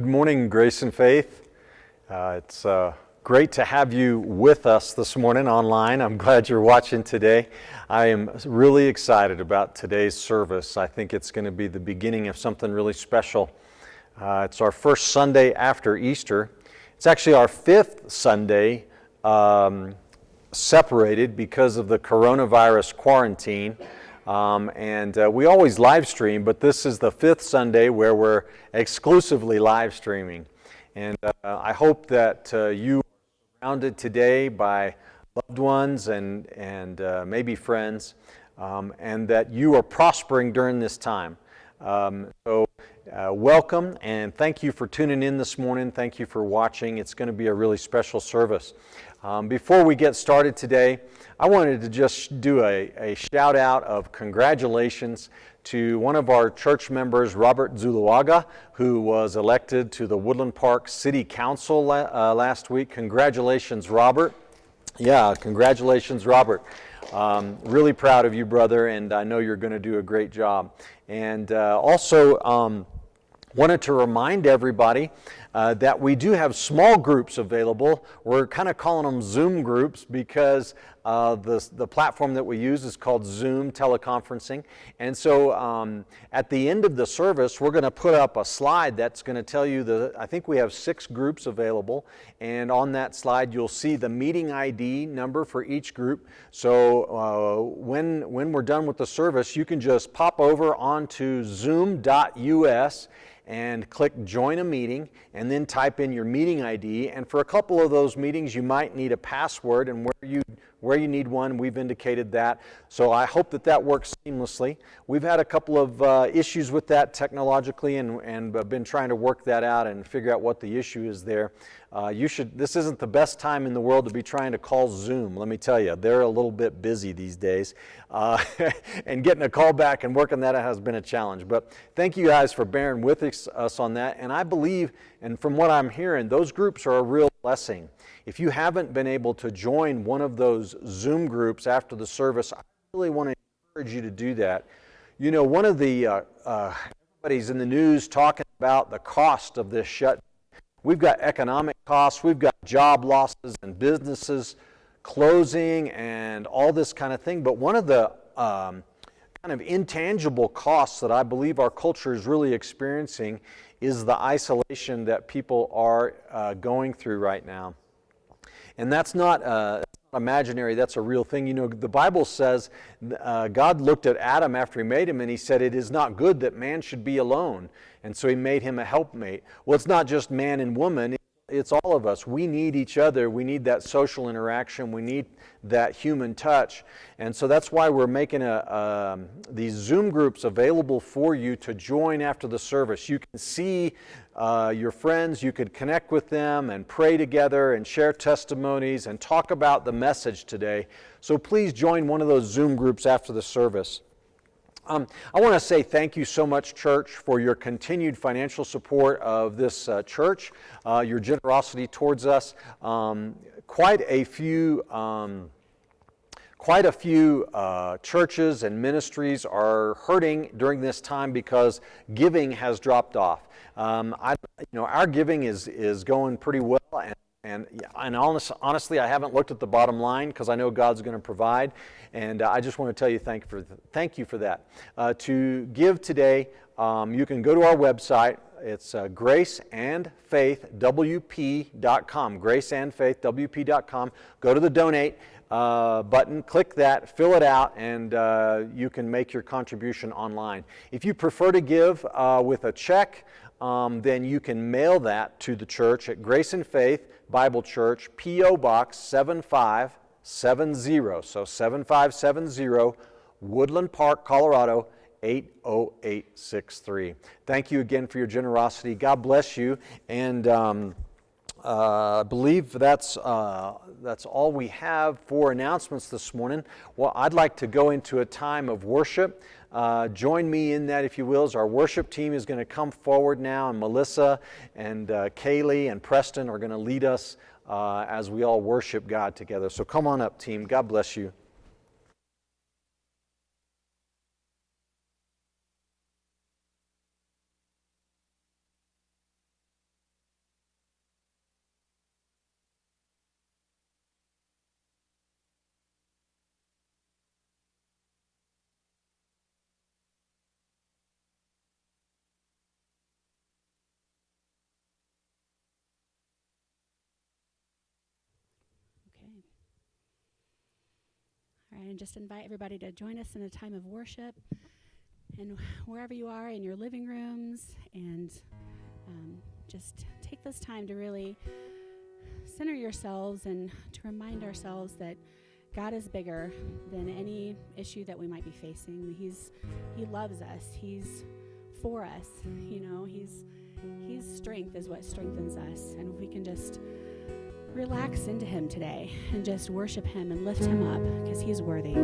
Good morning, Grace and Faith. It's great to have you with us this morning online. I'm glad you're watching today. I am really excited about today's service. I think it's going to be the beginning of something really special. It's our first Sunday after Easter. It's actually our fifth Sunday separated because of the coronavirus quarantine. We always live stream, but this is the fifth Sunday where we're exclusively live streaming. And I hope that you are surrounded today by loved ones and maybe friends, and that you are prospering during this time. Welcome, and thank you for tuning in this morning. Thank you for watching. It's going to be a really special service. Before we get started today, I wanted to just do a shout out of congratulations to one of our church members, Robert Zuluaga, who was elected to the Woodland Park City Council last week. Congratulations, Robert. Yeah, congratulations, Robert. Really proud of you, brother, and I know you're going to do a great job. And also wanted to remind everybody that we do have small groups available. We're kind of calling them Zoom groups because the platform that we use is called Zoom teleconferencing. And so at the end of the service, we're going to put up a slide that's going to tell you I think we have 6 groups available. And on that slide, you'll see the meeting ID number for each group. So when we're done with the service, you can just pop over onto zoom.us and click join a meeting and then type in your meeting ID. And for a couple of those meetings, you might need a password, and where you need one, we've indicated that. So I hope that works seamlessly. We've had a couple of issues with that technologically and been trying to work that out and figure out what the issue is there. This isn't the best time in the world to be trying to call Zoom, let me tell you. They're a little bit busy these days. And getting a call back and working that out has been a challenge. But thank you guys for bearing with us on that. And I believe, and from what I'm hearing, those groups are a real blessing. If you haven't been able to join one of those Zoom groups after the service, I really want to encourage you to do that. You know, one of the, everybody's in the news talking about the cost of this shutdown. We've got economic costs, we've got job losses and businesses closing and all this kind of thing. But one of the kind of intangible costs that I believe our culture is really experiencing is the isolation that people are going through right now. And that's not imaginary, that's a real thing. You know, the Bible says God looked at Adam after he made him and he said, "It is not good that man should be alone." And so he made him a helpmate. Well, it's not just man and woman, it's all of us. We need each other. We need that social interaction. We need that human touch. And so that's why we're making these Zoom groups available for you to join after the service. You can see your friends, you could connect with them and pray together and share testimonies and talk about the message today. So please join one of those Zoom groups after the service. I want to say thank you so much, church, for your continued financial support of this church, your generosity towards us. Quite a few churches and ministries are hurting during this time because giving has dropped off. Our giving is going pretty well, and honestly, I haven't looked at the bottom line because I know God's going to provide, and I just want to tell you thank you for that. To give today, you can go to our website. It's graceandfaithwp.com. Graceandfaithwp.com. Go to the donate button, click that, fill it out, and you can make your contribution online. If you prefer to give with a check, then you can mail that to the church at Grace and Faith Bible Church, P.O. Box 7570. So 7570, Woodland Park, Colorado, 80863. Thank you again for your generosity. God bless you. And I believe that's all we have for announcements this morning. Well, I'd like to go into a time of worship. Join me in that, if you will, as our worship team is going to come forward now, and Melissa and Kaylee and Preston are going to lead us as we all worship God together. So come on up, team. God bless you. pray and just invite everybody to join us in a time of worship. And wherever you are, in your living rooms, and just take this time to really center yourselves and to remind ourselves that God is bigger than any issue that we might be facing. He loves us. He's for us. His strength is what strengthens us. And if we can just relax into him today and just worship him and lift him up because he's worthy.